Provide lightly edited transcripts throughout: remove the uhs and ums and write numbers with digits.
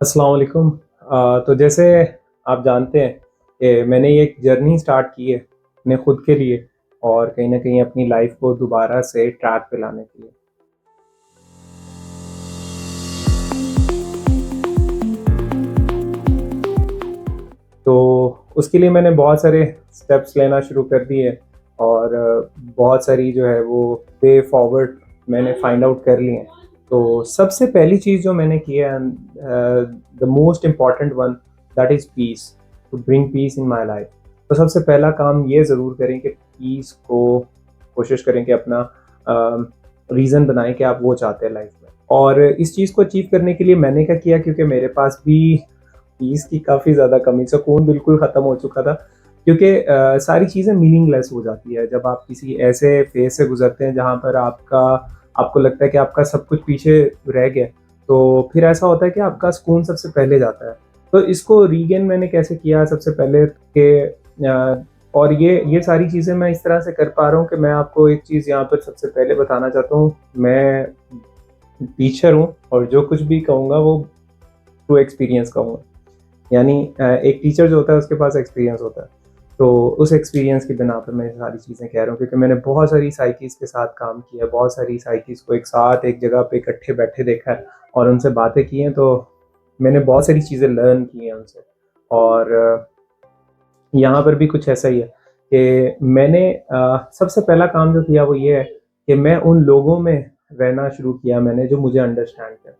अस्सलाम वालेकुम। तो जैसे आप जानते हैं कि मैंने ये एक जर्नी स्टार्ट की है अपने खुद के लिए और कहीं न कहीं अपनी लाइफ को दोबारा से ट्रैक पे लाने के लिए। तो उसके लिए मैंने बहुत सारे स्टेप्स लेना शुरू कर दिए और बहुत सारी जो है वो वे फॉरवर्ड मैंने फाइंड आउट कर लिए हैं। तो सबसे पहली चीज़ जो मैंने की है the most important one that is peace, to bring peace in my life. तो सबसे पहला काम ये ज़रूर करें कि पीस को कोशिश करें कि अपना रीज़न बनाएँ कि आप वो चाहते हैं लाइफ में। और इस चीज़ को अचीव करने के लिए मैंने क्या किया, क्योंकि मेरे पास भी पीस की काफ़ी ज़्यादा कमी, सुकून बिल्कुल ख़त्म हो चुका था, क्योंकि सारी चीज़ें मीनिंगलेस हो जाती है जब आप किसी ऐसे फेज़ से गुज़रते हैं जहाँ पर आपको लगता है कि आपका सब कुछ पीछे रह गया, तो फिर ऐसा होता है कि आपका सुकून सबसे पहले जाता है। तो इसको रीगेन मैंने कैसे किया सबसे पहले और ये सारी चीज़ें मैं इस तरह से कर पा रहा हूँ कि मैं आपको एक चीज़ यहाँ पर सबसे पहले बताना चाहता हूँ। मैं टीचर हूँ और जो कुछ भी कहूँगा वो थ्रू एक्सपीरियंस कहूँगा। यानी एक टीचर जो होता है उसके पास एक्सपीरियंस होता है। तो उस एक्सपीरियंस की बिना पर मैं ये सारी चीज़ें कह रहा हूँ, क्योंकि मैंने बहुत सारी साइकिस के साथ काम किया है, बहुत सारी साइकिस को एक साथ एक जगह पे इकट्ठे बैठे देखा है और उनसे बातें की हैं, तो मैंने बहुत सारी चीज़ें लर्न की हैं उनसे। और यहाँ पर भी कुछ ऐसा ही है कि मैंने सबसे पहला काम जो किया वो ये है कि मैं उन लोगों में रहना शुरू किया मैंने जो मुझे अंडरस्टैंड करें।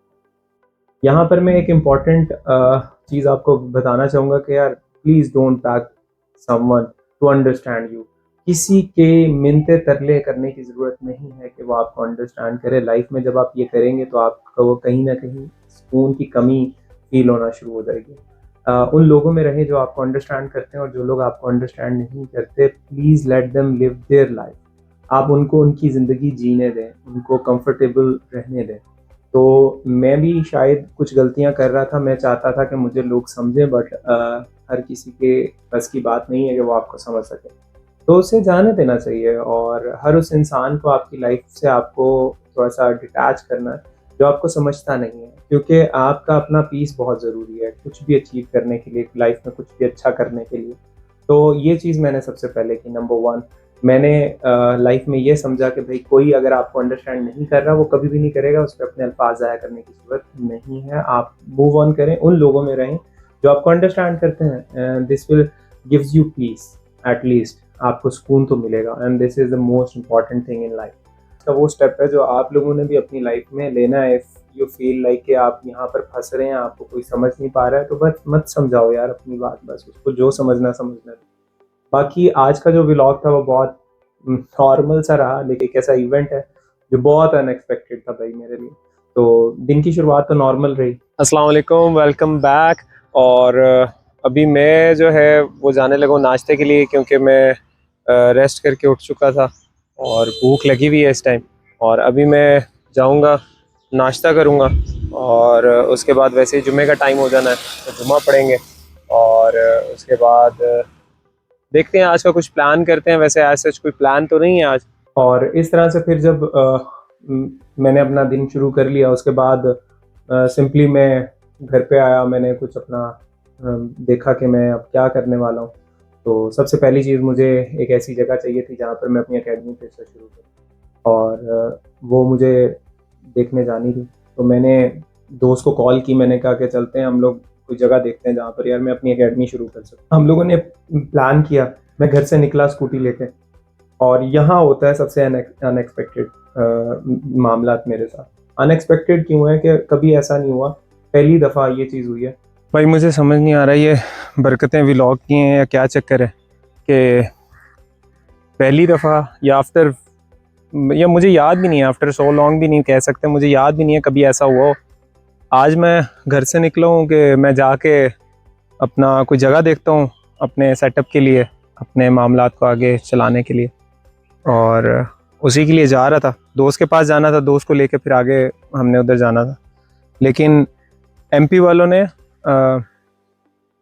यहाँ पर मैं एक इम्पॉर्टेंट चीज़ आपको बताना चाहूँगा कि यार please don't back someone to understand you. किसी के मिन्नतें तरले करने की ज़रूरत नहीं है कि वो आपको अंडरस्टैंड करे। लाइफ में जब आप ये करेंगे तो आपको कहीं न कहीं सुकून की कमी फ़ील होना शुरू हो जाएगी। उन लोगों में रहें जो आपको अंडरस्टैंड करते हैं, और जो लोग आपको अंडरस्टैंड नहीं करते, please let them live their life. आप उनको उनकी ज़िंदगी जीने दें, उनको कंफर्टेबल रहने दें। तो मैं भी शायद कुछ गलतियाँ कर रहा था, मैं चाहता था कि मुझे लोग समझें, बट हर किसी के बस की बात नहीं है कि वो आपको समझ सके। तो उसे जाने देना चाहिए और हर उस इंसान को आपकी लाइफ से आपको थोड़ा-सा डिटैच करना है, जो आपको समझता नहीं है। क्योंकि आपका अपना पीस बहुत ज़रूरी है, कुछ भी अचीव करने के लिए, लाइफ में कुछ भी अच्छा करने के लिए। तो ये चीज़ मैंने सबसे पहले की, नंबर 1। मैंने लाइफ में ये समझा कि भई कोई अगर आपको अंडरस्टैंड नहीं कर रहा, वो कभी भी नहीं करेगा, उस पे अपने अल्फ़ाज़ ज़ाया करने की ज़रूरत नहीं है। आप मूव ऑन करें, उन लोगों में रहें जो आपको अंडरस्टैंड करते हैं। This will gives you peace, at least आपको सुकून तो मिलेगा, and this is the most important thing in life. इसका वो स्टेप है जो आप लोगों ने भी अपनी लाइफ में लेना है। इफ यू फील लाइक कि आप यहाँ पर फँस रहे हैं, आपको कोई समझ नहीं पा रहा है, तो बस मत समझाओ यार अपनी बात, बस उसको जो समझना समझने दो। बाकी आज का जो व्लॉग था वो बहुत नॉर्मल सा रहा, लेकिन एक ऐसा इवेंट है जो बहुत अनएक्सपेक्टेड था भाई मेरे लिए। तो दिन की शुरुआत तो नॉर्मल रही। अस्सलाम वालेकुम, वेलकम बैक। और अभी मैं जो है वो जाने लगा हूँ नाश्ते के लिए, क्योंकि मैं रेस्ट करके उठ चुका था और भूख लगी हुई है इस टाइम। और अभी मैं जाऊँगा, नाश्ता करूँगा और उसके बाद वैसे ही जुम्मे का टाइम हो जाना है, तो जुम्मा पढ़ेंगे। और उसके बाद देखते हैं, आज का कुछ प्लान करते हैं। वैसे आज सच कोई प्लान तो नहीं है आज। और इस तरह से फिर जब मैंने अपना दिन शुरू कर लिया, उसके बाद सिंपली मैं घर पे आया, मैंने कुछ अपना देखा कि मैं अब क्या करने वाला हूँ। तो सबसे पहली चीज़, मुझे एक ऐसी जगह चाहिए थी जहाँ पर मैं अपनी अकेडमी फिर से शुरू करूँ, और वो मुझे देखने जानी थी। तो मैंने दोस्त को कॉल की, मैंने कहा कि चलते हैं हम लोग कोई जगह देखते हैं जहाँ पर यार मैं अपनी अकेडमी शुरू कर सकूँ। हम लोगों ने प्लान किया, मैं घर से निकला स्कूटी लेके, और यहाँ होता है सबसे अनएक्सपेक्टेड मामलात मेरे साथ। अनएक्सपेक्टेड क्यों है कि कभी ऐसा नहीं हुआ, पहली दफ़ा ये चीज़ हुई है। भाई मुझे समझ नहीं आ रहा ये बरकतें व्लॉग की हैं या क्या चक्कर है कि पहली दफ़ा या आफ्टर, या मुझे याद भी नहीं है, आफ्टर सो लॉन्ग भी नहीं कह सकते, मुझे याद भी नहीं है कभी ऐसा हुआ हो। आज मैं घर से निकला हूँ कि मैं जाके अपना कोई जगह देखता हूँ अपने सेटअप के लिए, अपने मामलात को आगे चलाने के लिए, और उसी के लिए जा रहा था। दोस्त के पास जाना था, दोस्त को लेके फिर आगे हमने उधर जाना था। लेकिन एमपी वालों ने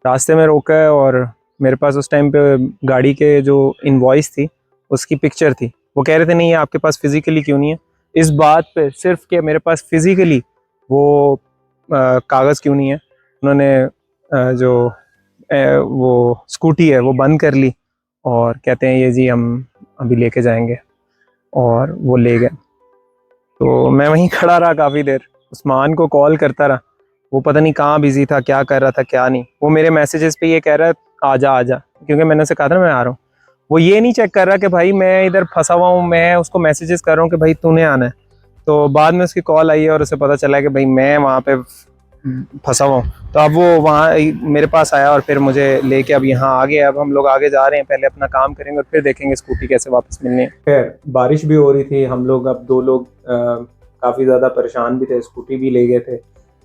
रास्ते में रोका है, और मेरे पास उस टाइम पे गाड़ी के जो इनवॉइस थी उसकी पिक्चर थी। वो कह रहे थे नहीं, आपके पास फिज़िकली क्यों नहीं है, इस बात पे सिर्फ कि मेरे पास फिज़िकली वो कागज़ क्यों नहीं है, उन्होंने वो स्कूटी है वो बंद कर ली और कहते हैं ये जी हम अभी लेके जाएंगे, और वो ले गए। तो मैं वहीं खड़ा रहा काफ़ी देर, उस्मान को कॉल करता रहा, वो पता नहीं कहाँ बिजी था, क्या कर रहा था क्या नहीं। वो मेरे मैसेजेस पे ये कह रहा है आजा आजा, क्योंकि मैंने उसे कहा था मैं आ रहा हूँ। वो ये नहीं चेक कर रहा कि भाई मैं इधर फंसा हुआ हूँ, मैं उसको मैसेजेस कर रहा हूँ कि भाई तूने आना है। तो बाद में उसकी कॉल आई है और उसे पता चला कि भाई मैं वहाँ पे फंसा हुआ हूँ। तो अब वो वहाँ मेरे पास आया और फिर मुझे लेके अब यहाँ आ गया। अब हम लोग आगे जा रहे हैं, पहले अपना काम करेंगे और फिर देखेंगे स्कूटी कैसे वापस मिलनी है। खैर बारिश भी हो रही थी, हम लोग अब 2 लोग काफ़ी ज़्यादा परेशान भी थे, स्कूटी भी ले गए थे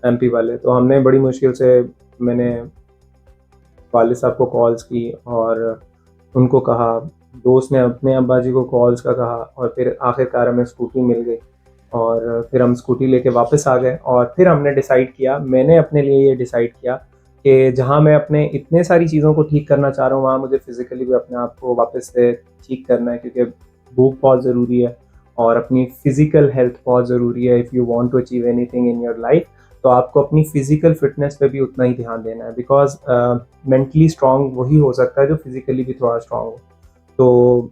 एमपी वाले। तो हमने बड़ी मुश्किल से, मैंने वालिद साहब को कॉल्स की और उनको कहा, दोस्त ने अपने अब्बा जी को कॉल्स का कहा, और फिर आखिरकार हमें स्कूटी मिल गई और फिर हम स्कूटी लेके वापस आ गए। और फिर हमने डिसाइड किया, मैंने अपने लिए ये डिसाइड किया कि जहाँ मैं अपने इतने सारी चीज़ों को ठीक करना चाह रहा हूँ, वहाँ मुझे फ़िज़िकली भी अपने आप को वापस से ठीक करना है, क्योंकि भूख बहुत ज़रूरी है और अपनी फ़िज़िकल हेल्थ बहुत ज़रूरी है। If you want to achieve anything in your life, तो आपको अपनी फ़िज़िकल फ़िटनेस पे भी उतना ही ध्यान देना है, बिकॉज़ मेंटली स्ट्रॉन्ग वही हो सकता है जो फ़िज़िकली भी थोड़ा स्ट्रॉन्ग हो। तो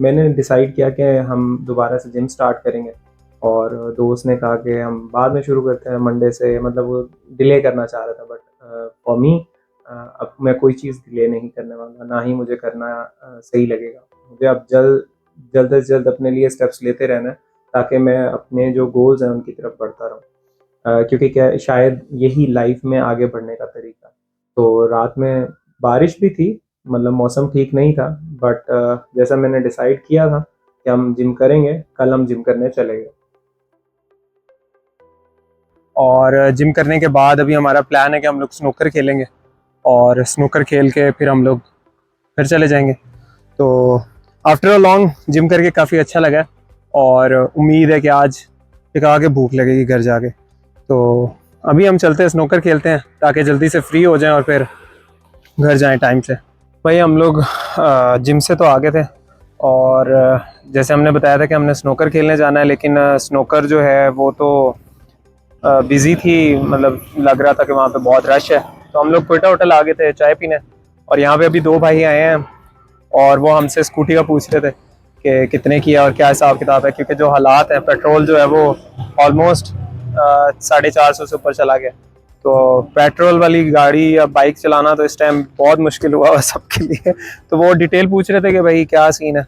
मैंने डिसाइड किया कि हम दोबारा से जिम स्टार्ट करेंगे, और दोस्त ने कहा कि हम बाद में शुरू करते हैं मंडे से, मतलब वो डिले करना चाह रहा था, बट फॉर मी अब मैं कोई चीज़ डिले नहीं करने वाला, ना ही मुझे करना सही लगेगा। मुझे अब जल्द से जल्द अपने लिए स्टेप्स लेते रहना है, ताकि मैं अपने जो गोल्स हैं उनकी तरफ बढ़ता रहूँ। क्योंकि क्या शायद यही लाइफ में आगे बढ़ने का तरीका। तो रात में बारिश भी थी, मतलब मौसम ठीक नहीं था, बट जैसा मैंने डिसाइड किया था कि हम जिम करेंगे, कल हम जिम करने चले गए। और जिम करने के बाद अभी हमारा प्लान है कि हम लोग स्नूकर खेलेंगे, और स्नूकर खेल के फिर हम लोग घर चले जाएंगे। तो आफ्टर अ लॉन्ग जिम करके काफ़ी अच्छा लगा, और उम्मीद है कि आज एक आके भूख लगेगी घर जाके। तो अभी हम चलते हैं, स्नूकर खेलते हैं, ताकि जल्दी से फ्री हो जाएं और फिर घर जाएं टाइम से। भाई हम लोग जिम से तो आ गए थे, और जैसे हमने बताया था कि हमने स्नूकर खेलने जाना है, लेकिन स्नूकर जो है वो तो बिज़ी थी, मतलब लग रहा था कि वहाँ पे बहुत रश है। तो हम लोग कोयटा होटल आ गए थे चाय पीने, और यहाँ पे अभी 2 भाई आए हैं और वो हमसे स्कूटी का पूछ रहे थे कि कितने की है और क्या हिसाब किताब है, क्योंकि जो हालात हैं, पेट्रोल जो है वो ऑलमोस्ट 450 से ऊपर चला गया। तो पेट्रोल वाली गाड़ी या बाइक चलाना तो इस टाइम बहुत मुश्किल हुआ है सबके लिए। तो वो डिटेल पूछ रहे थे कि भाई क्या सीन है।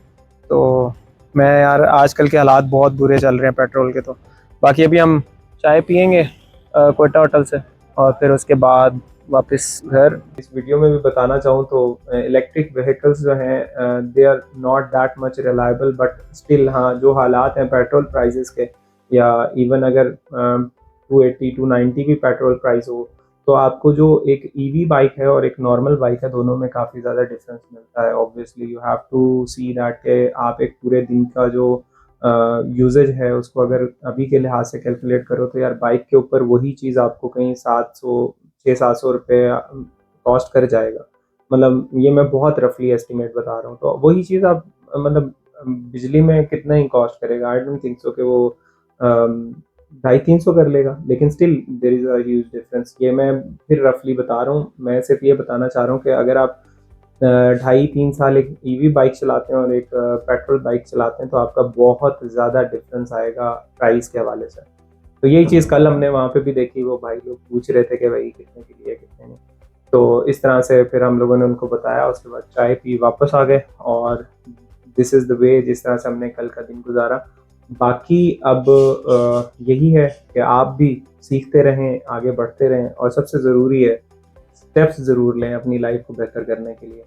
तो मैं यार, आजकल के हालात बहुत बुरे चल रहे हैं पेट्रोल के। तो बाकी अभी हम चाय पियेंगे कोयटा होटल से, और फिर उसके बाद वापस घर। इस वीडियो में भी बताना चाहूँ तो इलेक्ट्रिक व्हीकल्स जो हैं they are not that much reliable, but still हाँ, जो हालात हैं पेट्रोल प्राइसेस के, या इवन अगर 280 290 भी पेट्रोल प्राइस हो, तो आपको जो एक ईवी बाइक है और एक नॉर्मल बाइक है, दोनों में काफ़ी ज़्यादा डिफरेंस मिलता है। Obviously you have to see that के आप एक पूरे दिन का जो यूजेज है उसको अगर अभी के लिहाज से कैलकुलेट करो, तो यार बाइक के ऊपर वही चीज़ आपको कहीं 600-700 रुपये कॉस्ट कर जाएगा। मतलब ये मैं बहुत रफली एस्टिमेट बता रहा हूँ। तो वही चीज़ आप मतलब बिजली में कितना ही कॉस्ट करेगा, आई डोंट थिंक सो कि वो 250-300 कर लेगा, लेकिन still there is a huge difference. ये मैं फिर रफली बता रहा हूँ, मैं सिर्फ ये बताना चाह रहा हूँ कि अगर आप 2.5-3 साल एक ईवी बाइक चलाते हैं और एक पेट्रोल बाइक चलाते हैं, तो आपका बहुत ज़्यादा डिफरेंस आएगा प्राइस के हवाले से। तो यही चीज़ कल हमने वहाँ पे भी देखी, वो भाई लोग पूछ रहे थे कि भाई कितने की लिए कितने नहीं। तो इस तरह से फिर हम लोगों ने उनको बताया, उसके बाद चाय पी वापस आ गए, और दिस इज़ द वे जिस तरह से हमने कल का दिन गुजारा। बाकी अब यही है कि आप भी सीखते रहें, आगे बढ़ते रहें, और सबसे ज़रूरी है स्टेप्स ज़रूर लें अपनी लाइफ को बेहतर करने के लिए।